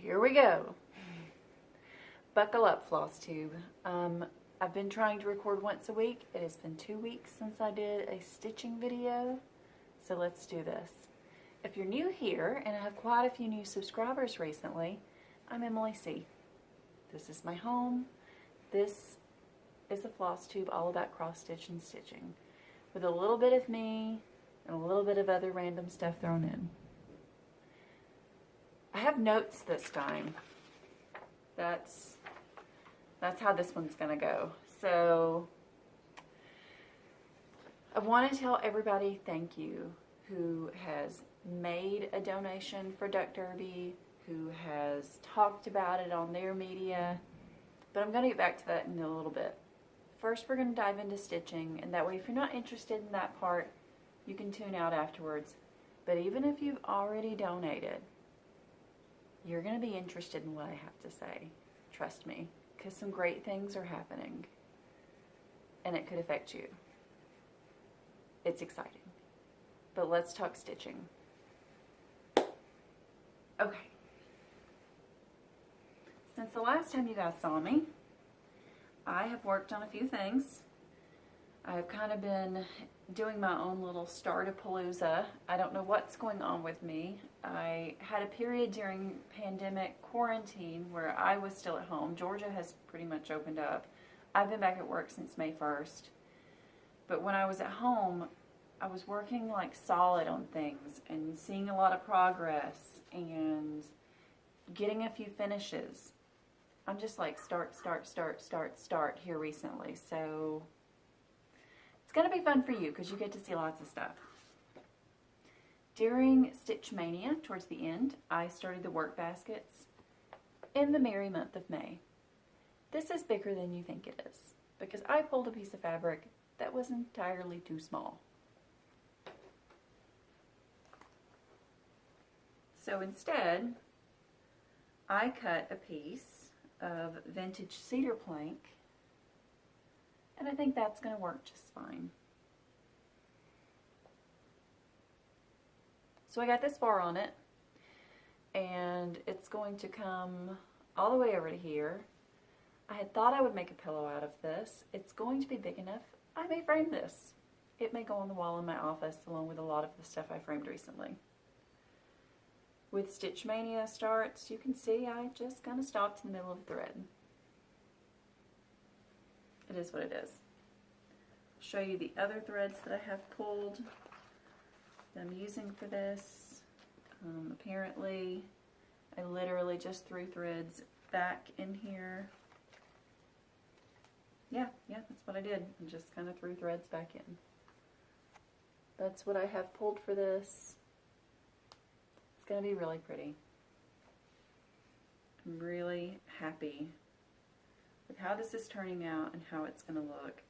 Here we go. Buckle up, Flosstube. I've been trying to record once a week. It has been 2 weeks since I did a stitching video, so let's do this. If you're new here, and I have quite a few new subscribers recently, I'm Emily C. This is my home. This is a Flosstube all about cross stitch and stitching, with a little bit of me and a little bit of other random stuff thrown in. I have notes this time. That's how this one's gonna go. So I want to tell everybody thank you who has made a donation for Duck Derby, who has talked about it on their media, but I'm going to get back to that in a little bit. First, we're going to dive into stitching, and that way if you're not interested in that part, you can tune out afterwards. But even if you've already donated, you're going to be interested in what I have to say. Trust me, because some great things are happening, and it could affect you. It's exciting. But let's talk stitching. Okay. Since the last time you guys saw me, I have worked on a few things. I've kind of been doing my own little Startapalooza. I don't know what's going on with me. I had a period during pandemic quarantine where I was still at home. Georgia has pretty much opened up. I've been back at work since May 1st. But when I was at home, I was working like solid on things and seeing a lot of progress and getting a few finishes. I'm just like start here recently. So it's going to be fun for you because you get to see lots of stuff. During Stitch Mania, towards the end, I started the work baskets in the merry month of May. This is bigger than you think it is because I pulled a piece of fabric that was entirely too small. So instead, I cut a piece of vintage cedar plank, and I think that's going to work just fine. So I got this bar on it, and it's going to come all the way over to here. I had thought I would make a pillow out of this. It's going to be big enough. I may frame this. It may go on the wall in my office along with a lot of the stuff I framed recently. With Stitch Mania starts, you can see I just kind of stopped in the middle of the thread. It is what it is. I'll show you the other threads that I have pulled that I'm using for this. Apparently, I literally just threw threads back in here. Yeah, that's what I did. I just kind of threw threads back in. That's what I have pulled for this. It's going to be really pretty. I'm really happy with how this is turning out and how it's going to look.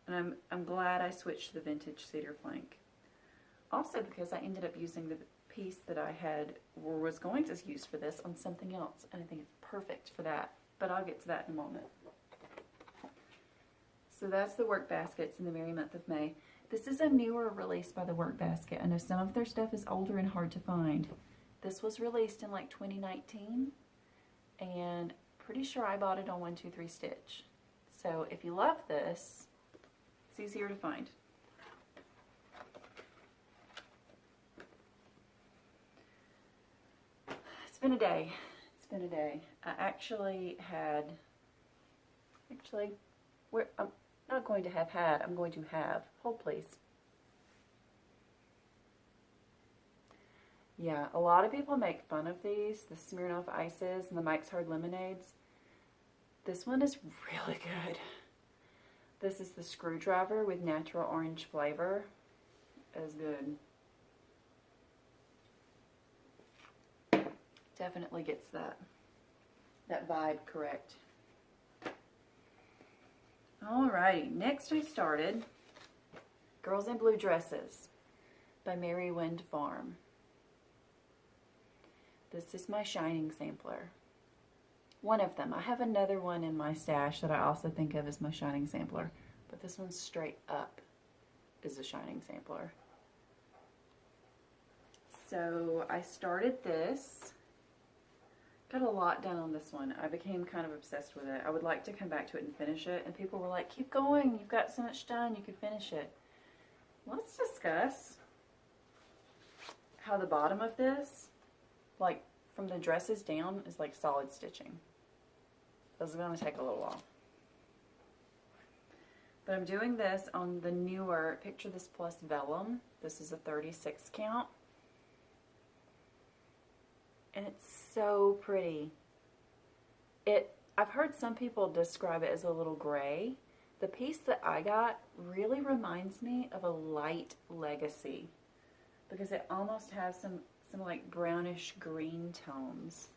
And I'm glad I switched to the vintage cedar plank. Also because I ended up using the piece that I had or was going to use for this on something else. And I think it's perfect for that. But I'll get to that in a moment. So that's the work baskets in the merry month of May. This is a newer release by the Work Basket. I know some of their stuff is older and hard to find. This was released in like 2019, and pretty sure I bought it on 123 Stitch. So if you love this, it's easier to find. It's been a day. It's been a day. I actually had, I'm not going to have had, I'm going to have. Hold please. Yeah, a lot of people make fun of these, the Smirnoff Ices and the Mike's Hard Lemonades. This one is really good. This is the Screwdriver with natural orange flavor. It's good. Definitely gets that vibe correct. Alrighty, next I started Girls in Blue Dresses by Mary Wind Farm. This is my shining sampler. One of them. I have another one in my stash that I also think of as my shining sampler, but this one straight up is a shining sampler. So I started this Got a lot done on this one. I became kind of obsessed with it. I would like to come back to it and finish it. And people were like, keep going. You've got so much done. You can finish it. Let's discuss how the bottom of this, like from the dresses down, is like solid stitching. This is going to take a little while. But I'm doing this on the newer Picture This Plus Vellum. This is a 36 count. And it's so pretty. I've heard some people describe it as a little gray. The piece that I got really reminds me of a light Legacy, because it almost has some like brownish green tones.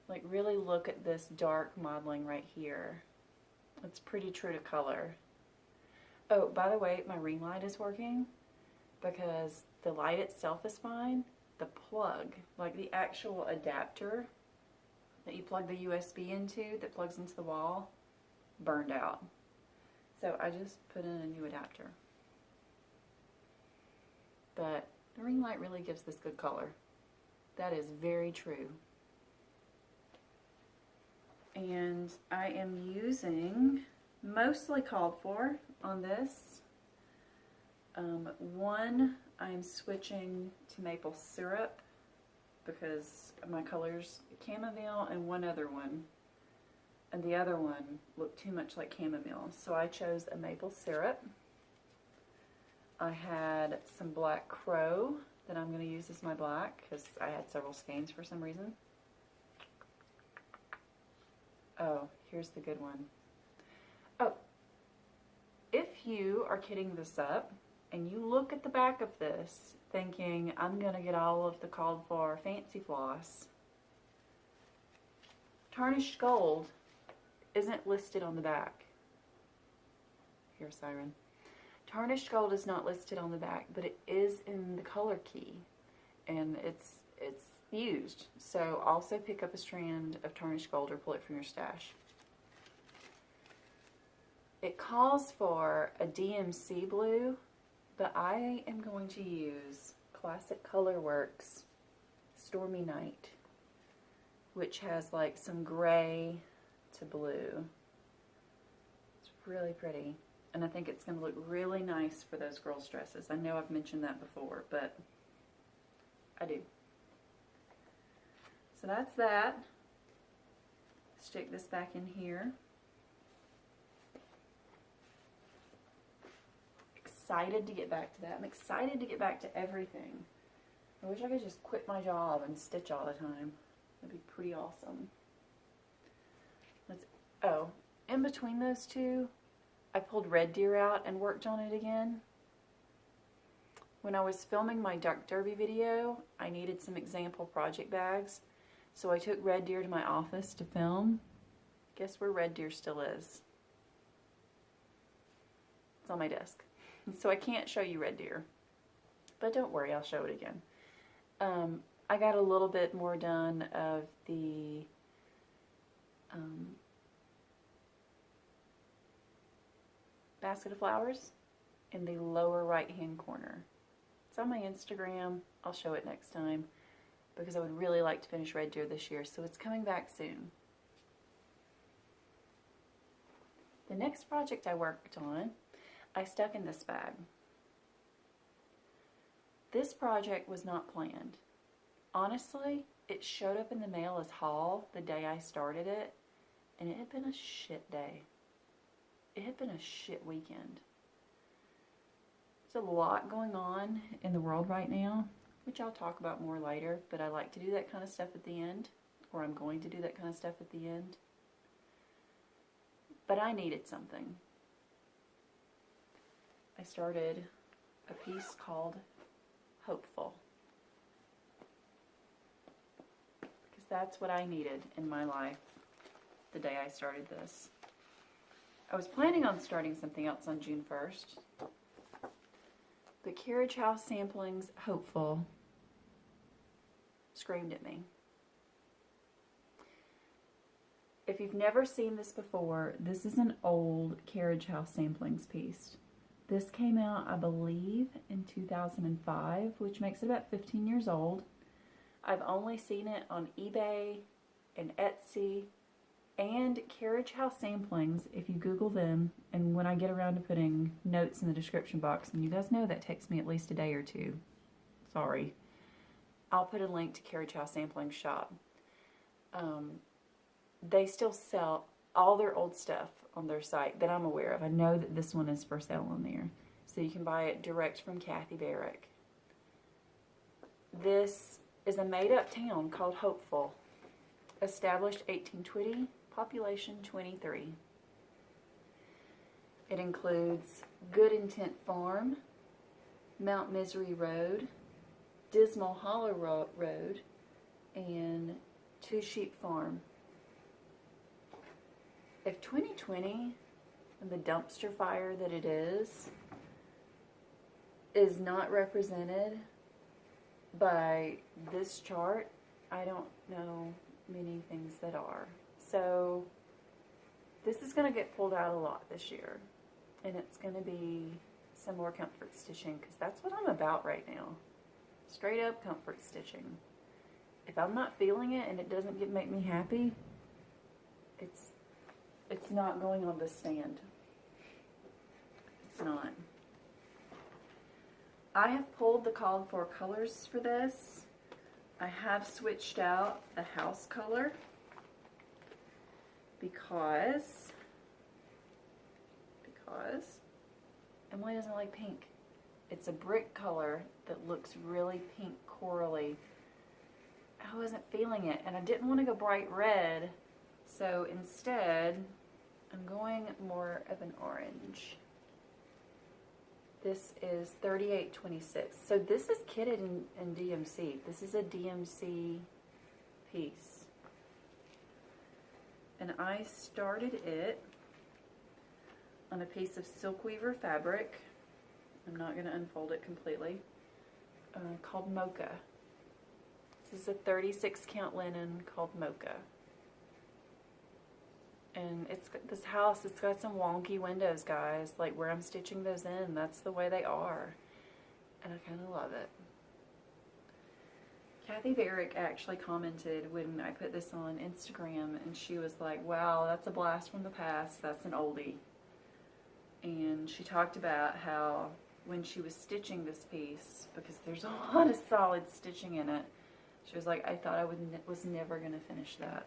Like, really look at this dark modeling right here. It's pretty true to color. Oh, by the way, my ring light is working because the light itself is fine. The plug, like the actual adapter that you plug the USB into that plugs into the wall, burned out. So I just put in a new adapter. But the ring light really gives this good color. That is very true. And I am using, mostly called for on this, one, I'm switching to maple syrup because my colors chamomile, and one other one, and the other one looked too much like chamomile, so I chose a maple syrup. I had some black crow that I'm going to use as my black because I had several skeins for some reason. Oh, here's the good one. Oh, if you are kitting this up and you look at the back of this thinking, I'm going to get all of the called for fancy floss, tarnished gold isn't listed on the back. Here, Siren. Tarnished gold is not listed on the back, but it is in the color key, and it's used. So also pick up a strand of tarnished gold or pull it from your stash. It calls for a DMC blue, but I am going to use Classic Colorworks Stormy Night, which has like some gray to blue. It's really pretty. And I think it's going to look really nice for those girls' dresses. I know I've mentioned that before, but I do. So that's that. Stick this back in here. Excited to get back to that. I'm excited to get back to everything. I wish I could just quit my job and stitch all the time. That'd be pretty awesome. Oh, in between those two, I pulled Red Deer out and worked on it again. When I was filming my Duck Derby video, I needed some example project bags. So I took Red Deer to my office to film. Guess where Red Deer still is? It's on my desk. So I can't show you Red Deer. But don't worry, I'll show it again. I got a little bit more done of the basket of flowers in the lower right hand corner. It's on my Instagram. I'll show it next time because I would really like to finish Red Deer this year, so it's coming back soon. The next project I worked on, I stuck in this bag. This project was not planned. Honestly, it showed up in the mail as haul the day I started it, and it had been a shit day. It had been a shit weekend. There's a lot going on in the world right now, which I'll talk about more later, but I like to do that kind of stuff at the end, or I'm going to do that kind of stuff at the end. But I needed something. I started a piece called Hopeful, because that's what I needed in my life the day I started this. I was planning on starting something else on June 1st, but Carriage House Sampling's Hopeful screamed at me. If you've never seen this before, this is an old Carriage House Samplings piece. This came out, I believe, in 2005, which makes it about 15 years old. I've only seen it on eBay and Etsy and Carriage House Samplings. If you Google them, and when I get around to putting notes in the description box, and you guys know that takes me at least a day or two, sorry, I'll put a link to Carriage House Sampling shop. They still sell all their old stuff on their site that I'm aware of. I know that this one is for sale on there. So you can buy it direct from Kathy Barrick. This is a made-up town called Hopeful. Established 1820, population 23. It includes Good Intent Farm, Mount Misery Road, Dismal Hollow Road, and Two Sheep Farm. If 2020 and the dumpster fire that it is not represented by this chart, I don't know many things that are. So this is going to get pulled out a lot this year, and it's going to be some more comfort stitching, because that's what I'm about right now. Straight up comfort stitching. If I'm not feeling it and it doesn't make me happy, it's not going on the stand. It's not. I have pulled the called for colors for this. I have switched out the house color because Emily doesn't like pink. It's a brick color that looks really pink corally. I wasn't feeling it, and I didn't want to go bright red, so instead I'm going more of an orange. This is 3826. So this is kitted in DMC. This is a DMC piece. And I started it on a piece of silk weaver fabric. I'm not going to unfold it completely. Called Mocha. This is a 36 count linen called Mocha. And this house, it's got some wonky windows, guys. Like where I'm stitching those in, that's the way they are. And I kind of love it. Kathy Barrick actually commented when I put this on Instagram, and she was like, wow, that's a blast from the past. That's an oldie. And she talked about how when she was stitching this piece, because there's a lot of solid stitching in it, she was like, I thought I was never going to finish that.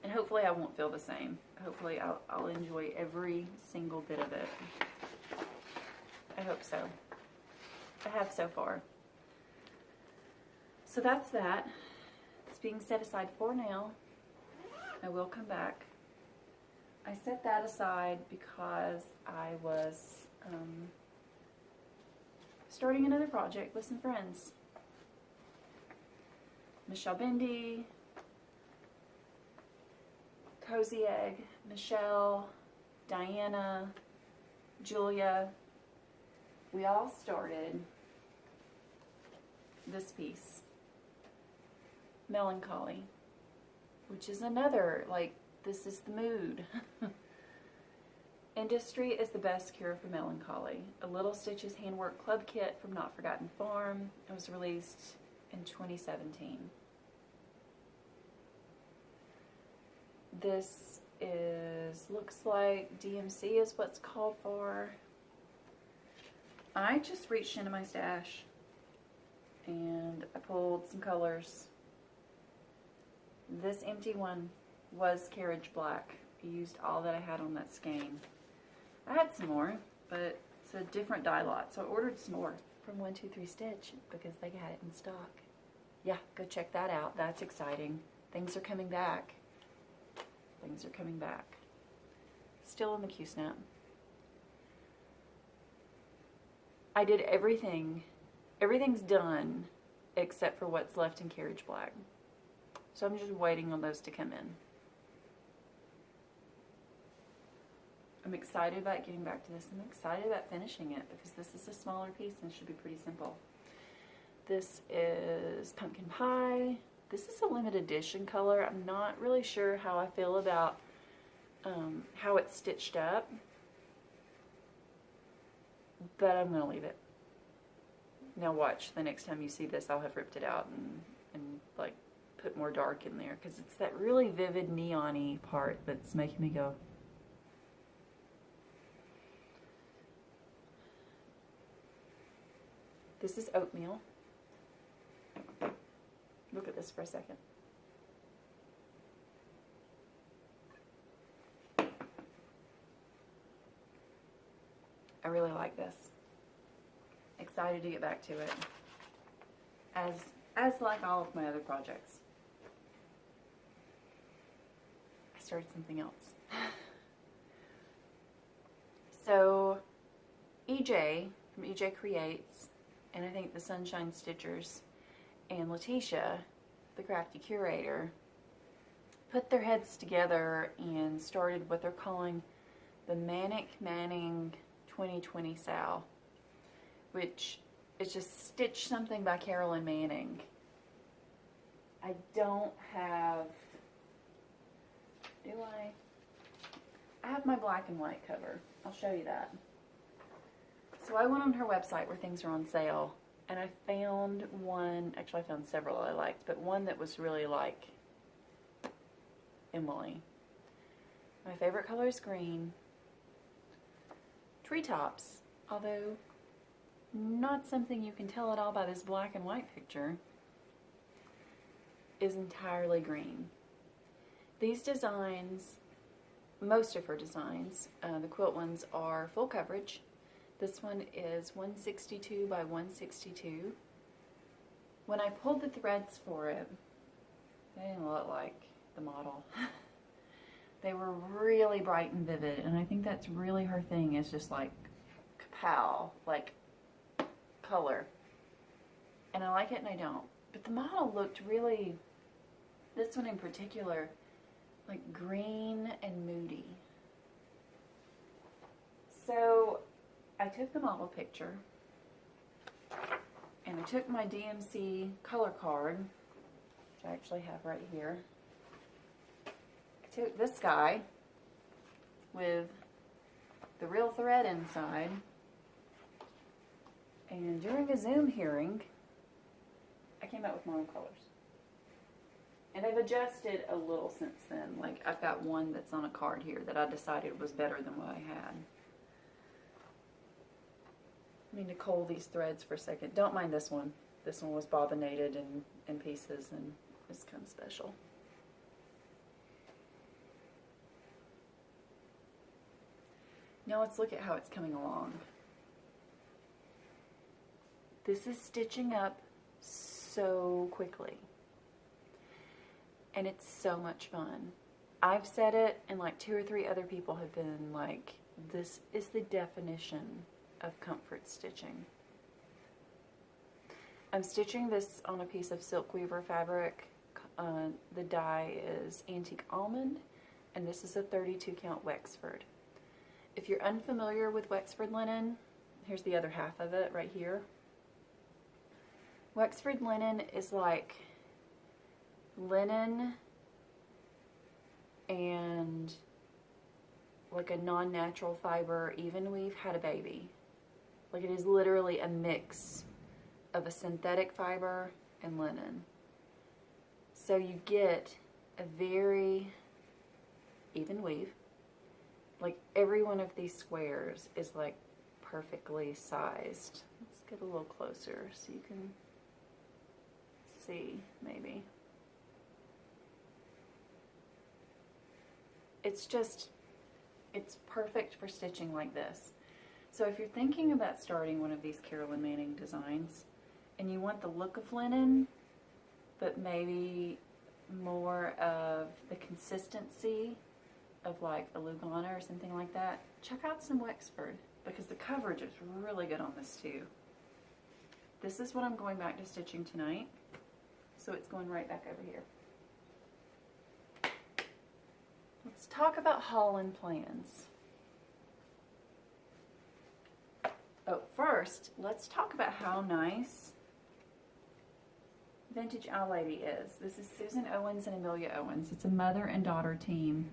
And hopefully I won't feel the same. Hopefully I'll enjoy every single bit of it. I hope so. I have so far. So that's that. It's being set aside for now. I will come back. I set that aside because I was starting another project with some friends. Michelle Bindi, Cozy Egg, Michelle, Diana, Julia. We all started this piece, Melancholy, which is another, like, this is the mood. Industry is the best cure for melancholy. A Little Stitches Handwork Club Kit from Not Forgotten Farm. It was released in 2017. This looks like DMC is what's called for. I just reached into my stash and I pulled some colors. This empty one was Carriage Black. I used all that I had on that skein. I had some more, but it's a different dye lot, so I ordered some more from 123 Stitch because they had it in stock. Yeah, go check that out. That's exciting. Things are coming back. Things are coming back. Still in the Q-snap. I did everything. Everything's done except for what's left in Carriage Black. So I'm just waiting on those to come in. I'm excited about getting back to this. I'm excited about finishing it because this is a smaller piece and it should be pretty simple. This is Pumpkin Pie. This is a limited edition color. I'm not really sure how I feel about how it's stitched up, but I'm going to leave it. Now watch, the next time you see this, I'll have ripped it out and like put more dark in there because it's that really vivid neon-y part that's making me go. This is oatmeal. Look at this for a second. I really like this. Excited to get back to it. As like all of my other projects. I started something else. So EJ from EJ Creates, and I think the Sunshine Stitchers, and Letitia, the crafty curator, put their heads together and started what they're calling the Manning 2020 Sal, which is just Stitch Something by Carolyn Manning. I don't have, do I? I have my black and white cover. I'll show you that. So I went on her website where things are on sale, and I found one, actually I found several I liked, but one that was really like Emily. My favorite color is green. Treetops, although not something you can tell at all by this black and white picture, is entirely green. These designs, most of her designs, the quilt ones, are full coverage. This one is 162 by 162. When I pulled the threads for it, they didn't look like the model. They were really bright and vivid, and I think that's really her thing, is just like kapow, like color. And I like it and I don't. But the model looked really, this one in particular, like green and moody. So I took the model picture and I took my DMC color card, which I actually have right here. I took this guy with the real thread inside, and during a Zoom hearing I came out with my own colors. And I've adjusted a little since then. Like, I've got one that's on a card here that I decided was better than what I had. I need to cull these threads for a second. Don't mind this one. This one was bobbinated in pieces and it's kind of special. Now let's look at how it's coming along. This is stitching up so quickly. And it's so much fun. I've said it, and like 2 or 3 other people have been like, this is the definition of comfort stitching. I'm stitching this on a piece of silk weaver fabric. The dye is Antique Almond, and this is a 32 count Wexford. If you're unfamiliar with Wexford linen, here's the other half of it right here. Wexford linen is like linen and like a non-natural fiber even weave had a baby. Like, it is literally a mix of a synthetic fiber and linen. So you get a very even weave. Like, every one of these squares is like perfectly sized. Let's get a little closer so you can see, maybe. It's just, it's perfect for stitching like this. So if you're thinking about starting one of these Carolyn Manning designs and you want the look of linen, but maybe more of the consistency of like a Lugana or something like that, check out some Wexford, because the coverage is really good on this too. This is what I'm going back to stitching tonight, so it's going right back over here. Let's talk about haul and plans. Oh, first, let's talk about how nice Vintage Owl Lady is. This is Susan Owens and Amelia Owens. It's a mother and daughter team.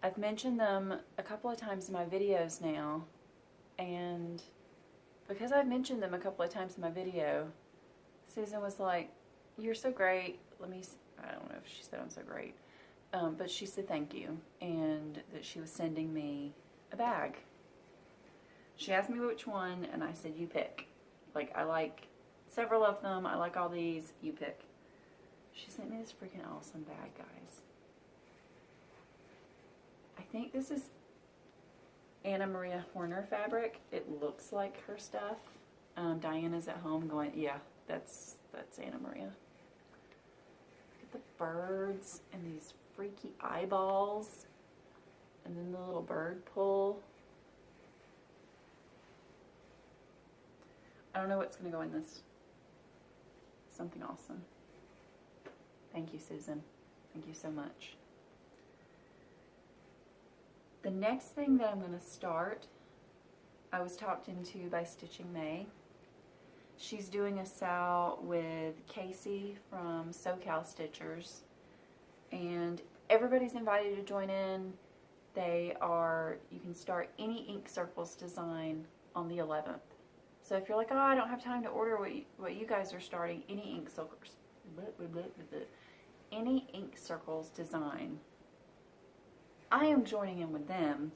I've mentioned them a couple of times in my videos now, and because I've mentioned them a couple of times in my video, Susan was like, "You're so great, I don't know if she said I'm so great. But she said thank you, and that she was sending me a bag. She asked me which one, and I said, you pick. Like, I like several of them. I like all these. You pick. She sent me this freaking awesome bag, guys. I think this is Anna Maria Horner fabric. It looks like her stuff. Diana's at home going, yeah, that's Anna Maria. Look at the birds and these freaky eyeballs. And then the little bird pull. I don't know what's going to go in this. Something awesome. Thank you, Susan. Thank you so much. The next thing that I'm going to start, I was talked into by Stitching May. She's doing a sow with Casey from SoCal Stitchers, and everybody's invited to join in. You can start any ink circles design on the 11th. So if you're like, oh, I don't have time to order what you guys are starting, any ink circles design, I am joining in with them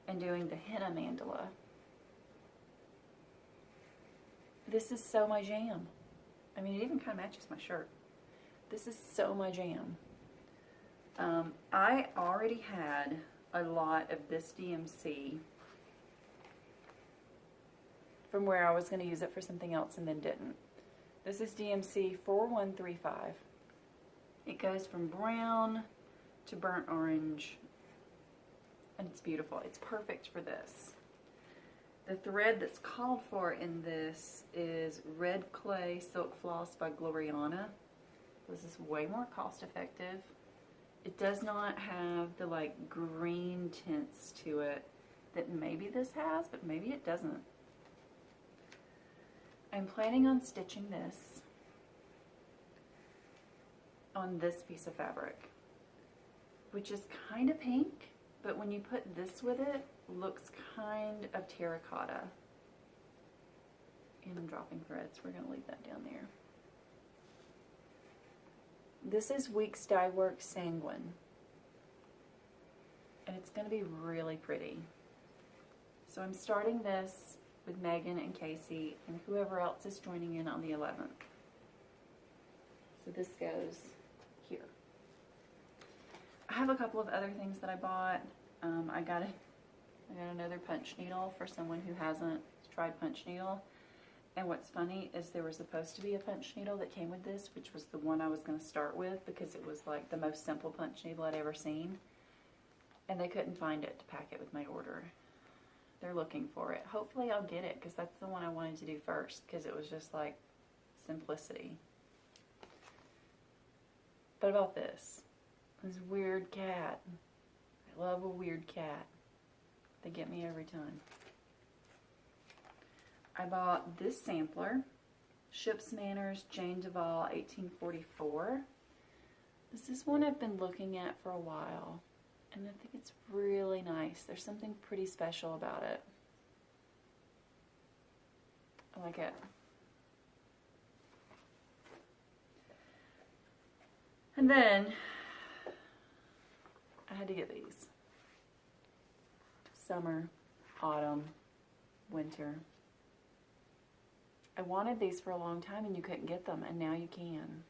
and doing the henna mandala. This is so my jam. I mean, it even kind of matches my shirt. This is so my jam. I already had a lot of this DMC from where I was going to use it for something else and then didn't. This is DMC 4135. It goes from brown to burnt orange, and it's beautiful. It's perfect for this. The thread that's called for in this is Red Clay Silk Floss by Gloriana. This is way more cost effective. It does not have the like green tints to it that maybe this has, but maybe it doesn't. I'm planning on stitching this on this piece of fabric, which is kind of pink, but when you put this with it, looks kind of terracotta. And I'm dropping threads. We're going to leave that down there. This is Weeks Dye Works Sanguine, and it's going to be really pretty. So I'm starting this with Megan and Casey and whoever else is joining in on the 11th. So this goes here. I have a couple of other things that I bought. I got another punch needle for someone who hasn't tried punch needle. And what's funny is there was supposed to be a punch needle that came with this, which was the one I was going to start with because it was like the most simple punch needle I'd ever seen. And they couldn't find it to pack it with my order. They're looking for it. Hopefully I'll get it because that's the one I wanted to do first because it was just like simplicity. But about this weird cat. I love a weird cat. They get me every time. I bought this sampler, Ship's Manners, Jane Duvall, 1844. This is one I've been looking at for a while, and I think it's really nice. There's something pretty special about it. I like it. And then I had to get these. Summer, autumn, winter. I wanted these for a long time and you couldn't get them, and now you can.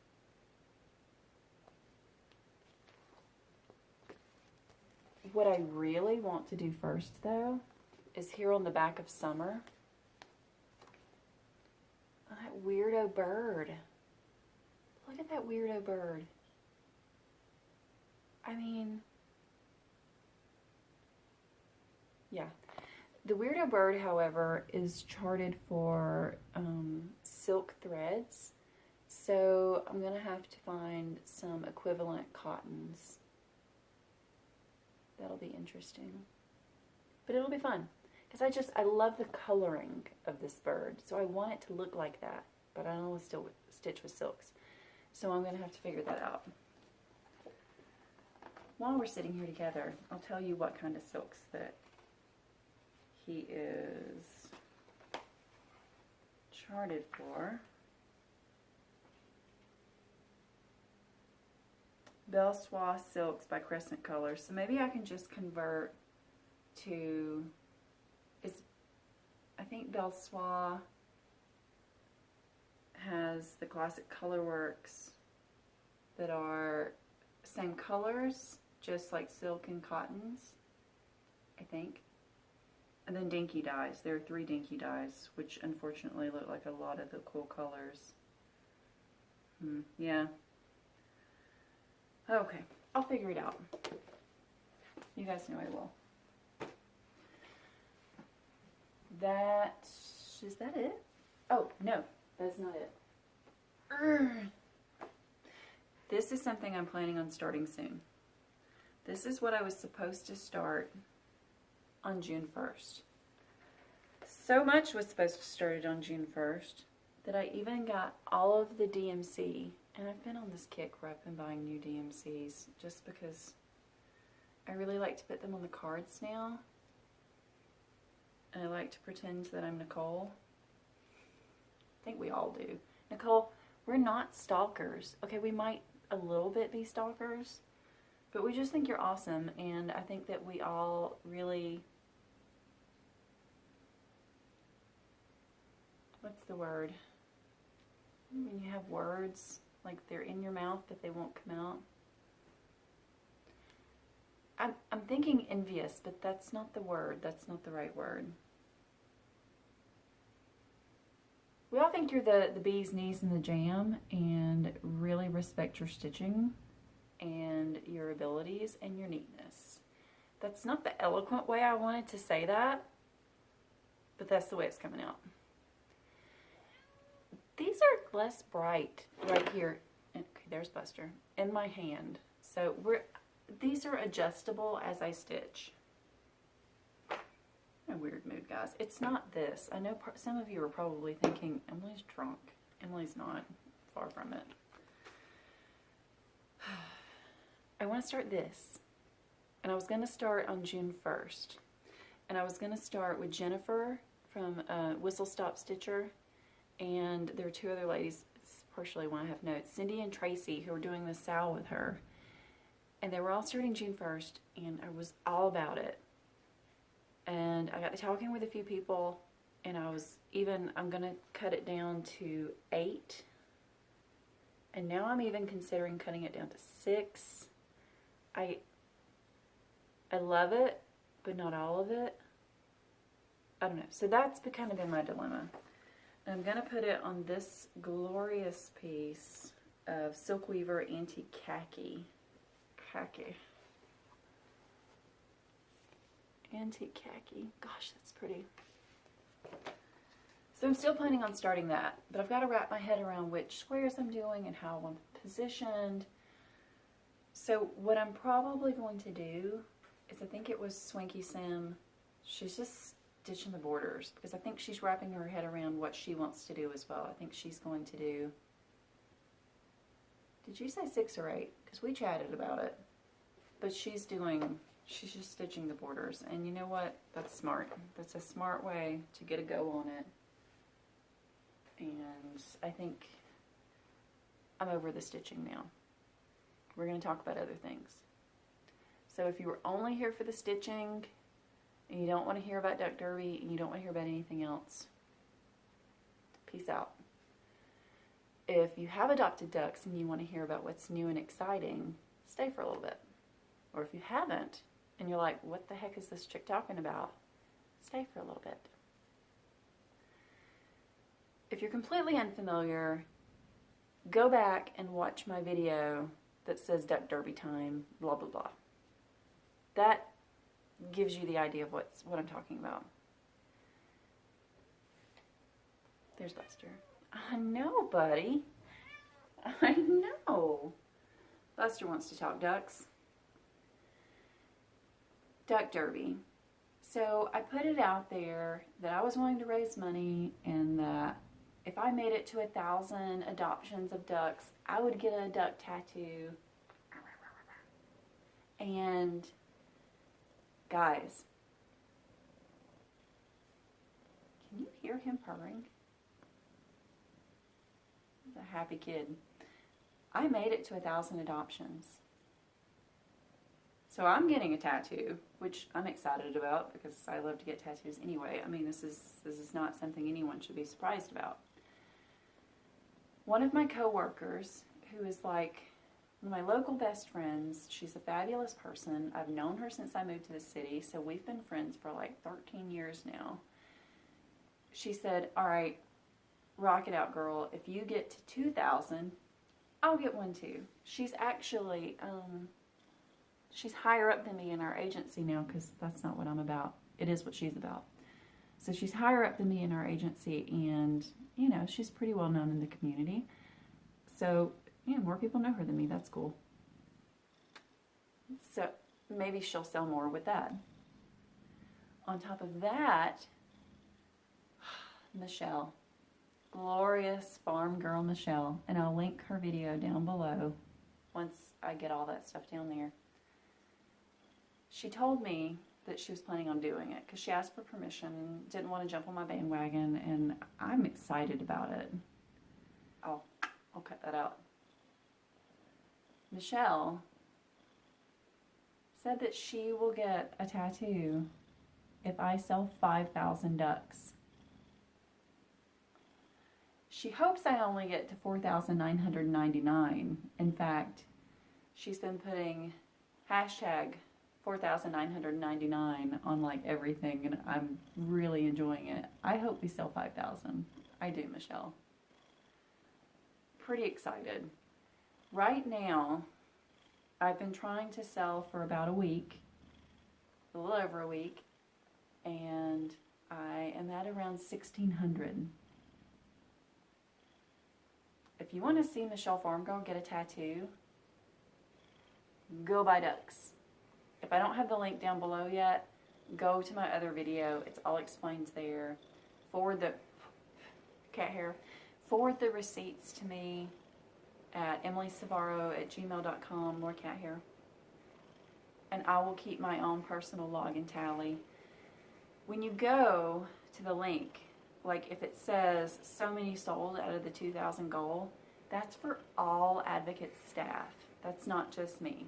What I really want to do first, though, is here on the back of summer. Oh, that weirdo bird. Look at that weirdo bird. I mean, yeah. The weirdo bird, however, is charted for silk threads, so I'm going to have to find some equivalent cottons. That'll be interesting. But it'll be fun, because I love the coloring of this bird, so I want it to look like that, but I don't want to still stitch with silks. So I'm going to have to figure that out. While we're sitting here together, I'll tell you what kind of silks that he is charted for. Belsois Silks by Crescent Colors. So maybe I can just convert to, I think Belsois has the classic colorworks that are same colors, just like silk and cottons, I think. And then Dinky dyes. There are 3 Dinky dyes, which unfortunately look like a lot of the cool colors. Yeah. Okay, I'll figure it out. You guys know I will. Is that it? Oh, no, that's not it. This is something I'm planning on starting soon. This is what I was supposed to start on June 1st. So much was supposed to start on June 1st that I even got all of the DMC, and I've been on this kick where I've been buying new DMCs just because I really like to put them on the cards now. And I like to pretend that I'm Nicole. I think we all do. Nicole, we're not stalkers. Okay, we might a little bit be stalkers, but we just think you're awesome, and I think that we all really, what's the word? When you have words, like they're in your mouth but they won't come out. I'm thinking envious, but that's not the word. That's not the right word. We all think you're the bee's knees in the jam and really respect your stitching and your abilities and your neatness. That's not the eloquent way I wanted to say that, but that's the way it's coming out. These are less bright right here. Okay, there's Buster in my hand. So these are adjustable as I stitch. I'm in a weird mood, guys. It's not this. I know some of you are probably thinking, Emily's drunk. Emily's not. Far from it. I want to start this. And I was going to start on June 1st. And I was going to start with Jennifer from Whistle Stop Stitcher. And there were 2 other ladies, partially why I have notes, Cindy and Tracy, who were doing the sow with her. And they were all starting June 1st, and I was all about it. And I got to talking with a few people, and I'm going to cut it down to 8. And now I'm even considering cutting it down to 6. I love it, but not all of it. I don't know. So that's kind of been my dilemma. I'm going to put it on this glorious piece of Silk Weaver Antique Khaki. Antique Khaki. Gosh, that's pretty. So I'm still planning on starting that, but I've got to wrap my head around which squares I'm doing and how I want them positioned. So what I'm probably going to do is, I think it was Swanky Sim, she's just stitching the borders, because I think she's wrapping her head around what she wants to do as well. I think she's going to do, did you say 6 or 8? Because we chatted about it. But she's just stitching the borders. And you know what? That's smart. That's a smart way to get a go on it. And I think I'm over the stitching now. We're going to talk about other things. So if you were only here for the stitching, and you don't want to hear about Duck Derby, and you don't want to hear about anything else, peace out. If you have adopted ducks and you want to hear about what's new and exciting, stay for a little bit. Or if you haven't, and you're like, what the heck is this chick talking about? Stay for a little bit. If you're completely unfamiliar, go back and watch my video that says Duck Derby time, blah, blah, blah. That gives you the idea of what I'm talking about. There's Buster. I know, buddy. I know. Buster wants to talk ducks. Duck Derby. So I put it out there that I was wanting to raise money, and that if I made it to 1,000 adoptions of ducks, I would get a duck tattoo. And guys, can you hear him purring? He's a happy kid. I made it to 1,000 adoptions. So I'm getting a tattoo, which I'm excited about because I love to get tattoos anyway. I mean, this is not something anyone should be surprised about. One of my coworkers, who is like one of my local best friends, she's a fabulous person. I've known her since I moved to the city, so we've been friends for like 13 years now. She said, all right, rock it out, girl. If you get to 2,000, I'll get one too. She's actually, she's higher up than me in our agency now, because that's not what I'm about. It is what she's about. So she's higher up than me in our agency, and, you know, she's pretty well known in the community. So, yeah, more people know her than me. That's cool. So maybe she'll sell more with that. On top of that, Michelle. Glorious farm girl Michelle. And I'll link her video down below once I get all that stuff down there. She told me that she was planning on doing it because she asked for permission, didn't want to jump on my bandwagon, and I'm excited about it. I'll cut that out. Michelle said that she will get a tattoo if I sell 5,000 ducks. She hopes I only get to 4,999. In fact, she's been putting hashtag 4,999 on like everything, and I'm really enjoying it. I hope we sell 5,000. I do, Michelle. Pretty excited. Right now, I've been trying to sell for about a week, a little over a week, and I am at around 1,600. If you want to see Michelle Farm Girl get a tattoo, go buy ducks. If I don't have the link down below yet, go to my other video. It's all explained there. Forward the cat hair. Forward the receipts to me at emilysavaro@gmail.com, more cat hair. And I will keep my own personal login tally. When you go to the link, like if it says so many sold out of the 2,000 goal, that's for all Advocate staff. That's not just me.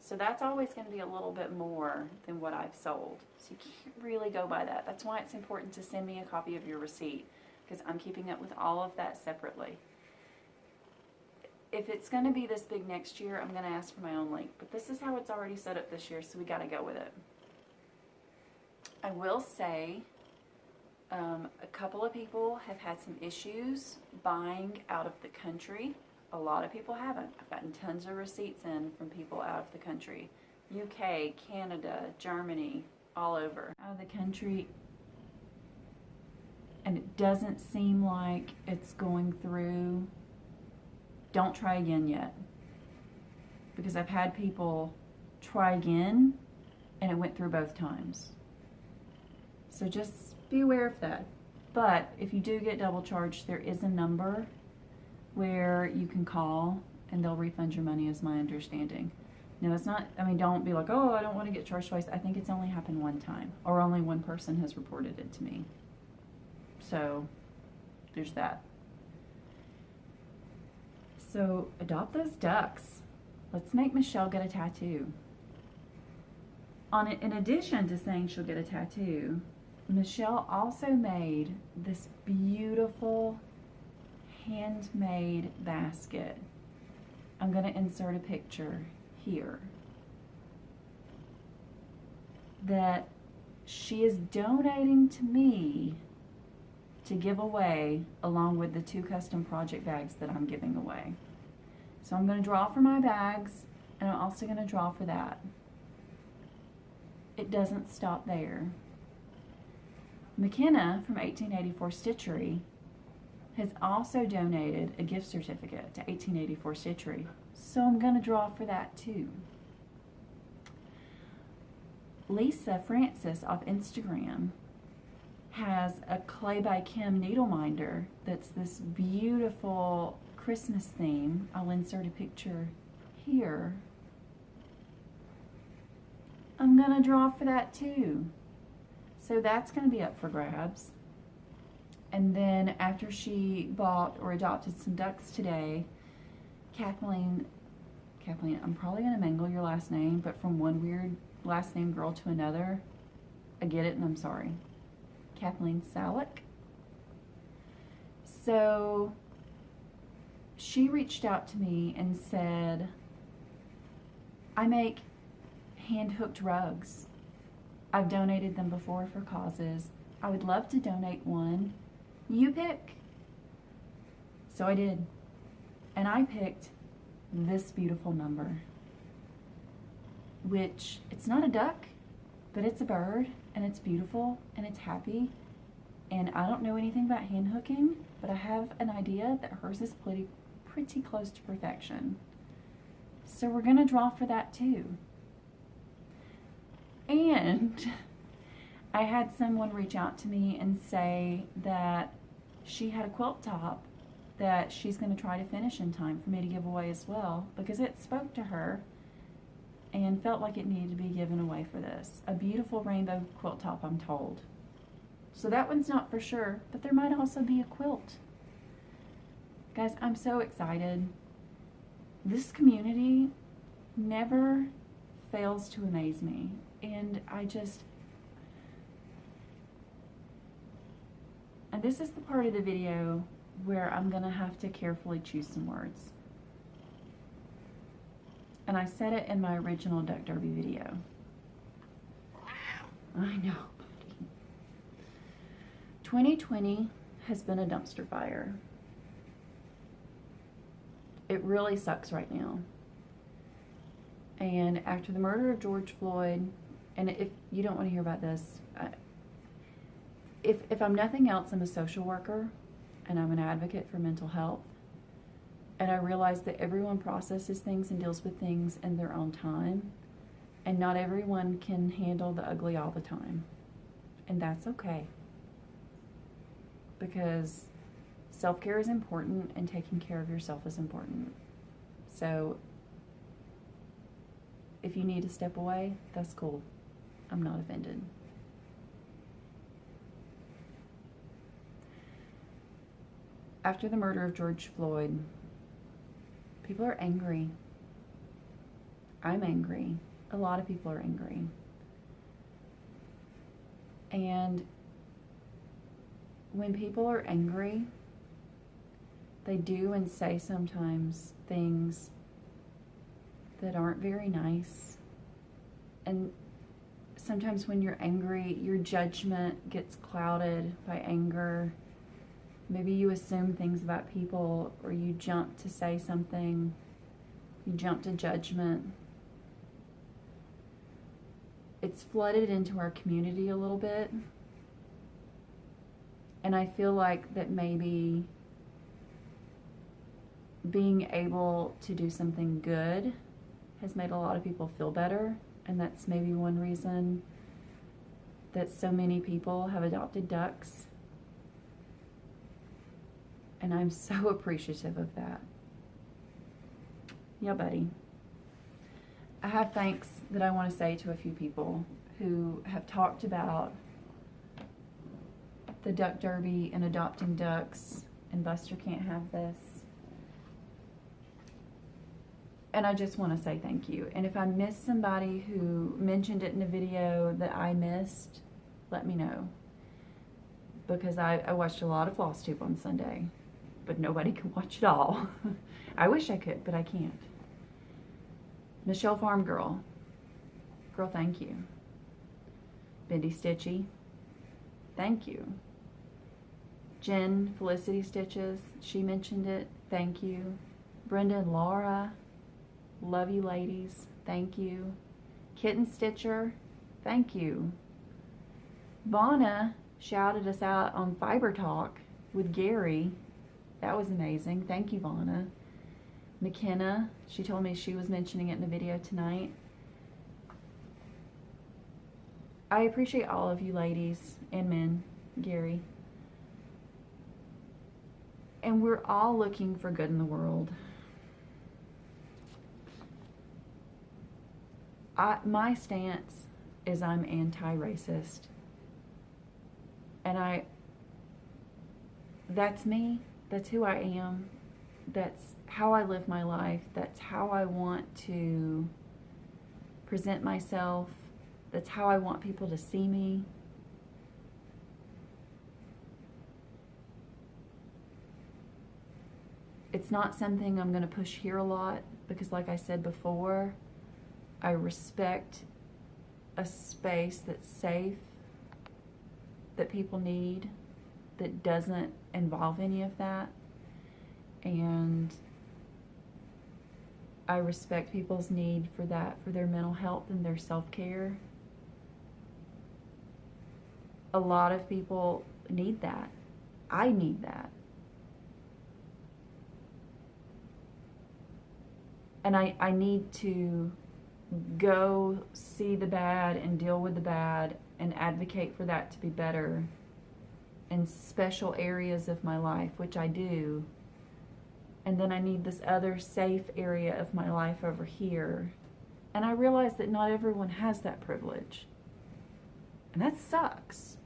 So that's always going to be a little bit more than what I've sold. So you can't really go by that. That's why it's important to send me a copy of your receipt, because I'm keeping up with all of that separately. If it's going to be this big next year, I'm going to ask for my own link. But this is how it's already set up this year, so we got to go with it. I will say a couple of people have had some issues buying out of the country. A lot of people haven't. I've gotten tons of receipts in from people out of the country. UK, Canada, Germany, all over. Out of the country. And it doesn't seem like it's going through. Don't try again yet. Because I've had people try again and it went through both times. So just be aware of that. But if you do get double charged, there is a number where you can call and they'll refund your money, is my understanding. No, it's not, I mean, don't be like, oh, I don't want to get charged twice. I think it's only happened one time, or only one person has reported it to me. So there's that. So adopt those ducks. Let's make Michelle get a tattoo. In addition to saying she'll get a tattoo, Michelle also made this beautiful handmade basket. I'm going to insert a picture here that she is donating to me to give away, along with the 2 custom project bags that I'm giving away. So I'm going to draw for my bags, and I'm also going to draw for that. It doesn't stop there. McKenna from 1884 Stitchery has also donated a gift certificate to 1884 Stitchery. So I'm going to draw for that too. Lisa Francis off Instagram has a Clay by Kim needle minder that's this beautiful Christmas theme. I'll insert a picture here. I'm going to draw for that too. So that's going to be up for grabs. And then after she bought or adopted some ducks today, Kathleen Kathleen, I'm probably going to mangle your last name, but from one weird last name girl to another, I get it and I'm sorry. Kathleen Salick. So she reached out to me and said, I make hand-hooked rugs. I've donated them before for causes. I would love to donate one. You pick. So I did. And I picked this beautiful number, which it's not a duck, but it's a bird, and it's beautiful, and it's happy. And I don't know anything about hand hooking, but I have an idea that hers is pretty close to perfection. So we're gonna draw for that too. And I had someone reach out to me and say that she had a quilt top that she's going to try to finish in time for me to give away as well, because it spoke to her and felt like it needed to be given away for this. A beautiful rainbow quilt top, I'm told. So that one's not for sure, but there might also be a quilt. Guys, I'm so excited. This community never fails to amaze me, and and this is the part of the video where I'm gonna have to carefully choose some words. And I said it in my original Duck Derby video. I know, buddy. 2020 has been a dumpster fire. It really sucks right now. And after the murder of George Floyd, and if you don't want to hear about this, if I'm nothing else, I'm a social worker and I'm an advocate for mental health. And I realize that everyone processes things and deals with things in their own time. And not everyone can handle the ugly all the time. And that's okay. Because self-care is important and taking care of yourself is important. So if you need to step away, that's cool. I'm not offended. After the murder of George Floyd, people are angry. I'm angry. A lot of people are angry. And when people are angry, they do and say sometimes things that aren't very nice. And sometimes when you're angry, your judgment gets clouded by anger. Maybe you assume things about people, or you jump to say something, you jump to judgment. It's flooded into our community a little bit. And I feel like that maybe being able to do something good has made a lot of people feel better. And that's maybe one reason that so many people have adopted ducks. And I'm so appreciative of that. Yeah, buddy. I have thanks that I want to say to a few people who have talked about the Duck Derby and adopting ducks, and Buster can't have this. And I just want to say thank you. And if I missed somebody who mentioned it in a video that I missed, let me know. Because I watched a lot of Flosstube on Sunday, but nobody can watch it all. I wish I could, but I can't. Michelle Farm Girl, thank you. Bendy Stitchy, thank you. Jen Felicity Stitches, she mentioned it, thank you. Brenda and Laura, love you ladies, thank you. Kitten Stitcher, thank you. Vonna shouted us out on Fiber Talk with Gary. That was amazing. Thank you, Vonna. McKenna, she told me she was mentioning it in the video tonight. I appreciate all of you ladies and men, Gary. And we're all looking for good in the world. My stance is I'm anti-racist. And that's me. That's who I am. That's how I live my life. That's how I want to present myself. That's how I want people to see me. It's not something I'm going to push here a lot because, like I said before, I respect a space that's safe, that people need, that doesn't involve any of that. And I respect people's need for that, for their mental health and their self-care. A lot of people need that. I need that. And I need to go see the bad and deal with the bad and advocate for that to be better in special areas of my life, which I do. And then I need this other safe area of my life over here. And I realize that not everyone has that privilege. And that sucks.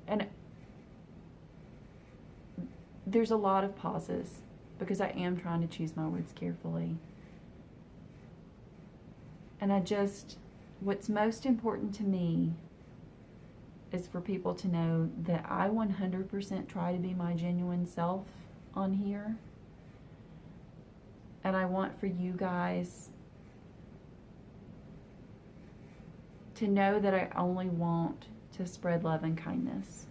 And there's a lot of pauses because I am trying to choose my words carefully. And what's most important to me is for people to know that I 100% try to be my genuine self on here. And I want for you guys to know that I only want to spread love and kindness.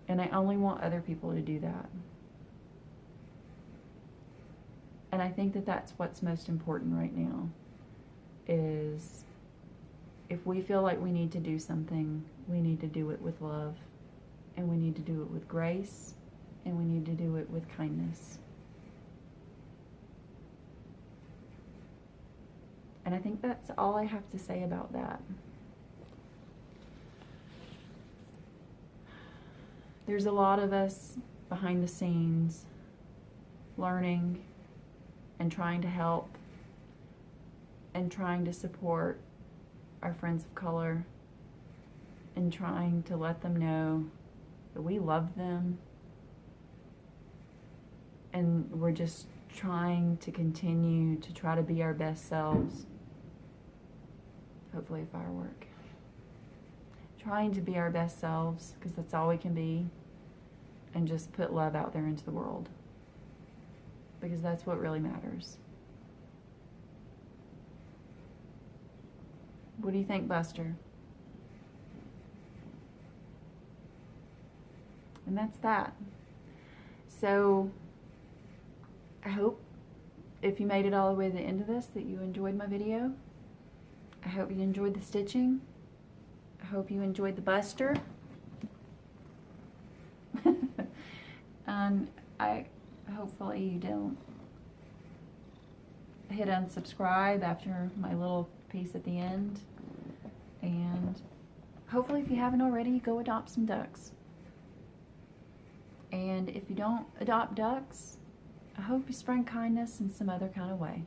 And I only want other people to do that. And I think that that's what's most important right now, is if we feel like we need to do something, we need to do it with love, and we need to do it with grace, and we need to do it with kindness. And I think that's all I have to say about that. There's a lot of us behind the scenes learning and trying to help and trying to support our friends of color and trying to let them know that we love them, and we're just trying to continue to try to be our best selves. Hopefully a firework. Trying to be our best selves, because that's all we can be, and just put love out there into the world, because that's what really matters. What do you think, Buster? And that's that. So I hope if you made it all the way to the end of this that you enjoyed my video. I hope you enjoyed the stitching. I hope you enjoyed the Buster. And hopefully you don't hit unsubscribe after my little piece at the end. And hopefully, if you haven't already, go adopt some ducks. And if you don't adopt ducks, I hope you spread kindness in some other kind of way.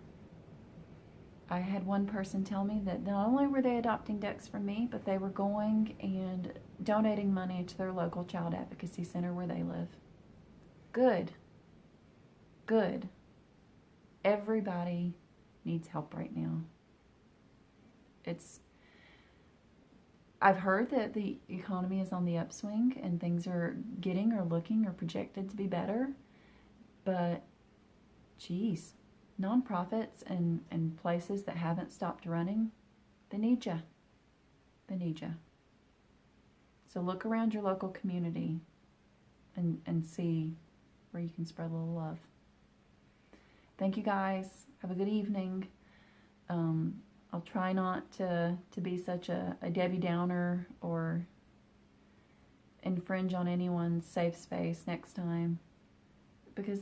I had one person tell me that not only were they adopting ducks from me, but they were going and donating money to their local child advocacy center where they live. Good. Good. Everybody needs help right now. I've heard that the economy is on the upswing and things are getting or looking or projected to be better. But, geez, nonprofits and places that haven't stopped running, they need you. They need you. So look around your local community and see where you can spread a little love. Thank you guys. Have a good evening. I'll try not to be such a Debbie Downer or infringe on anyone's safe space next time, because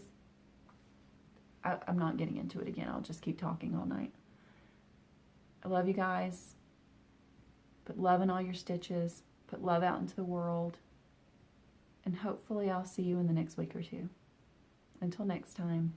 I'm not getting into it again. I'll just keep talking all night. I love you guys. Put love in all your stitches. Put love out into the world. And hopefully I'll see you in the next week or two. Until next time.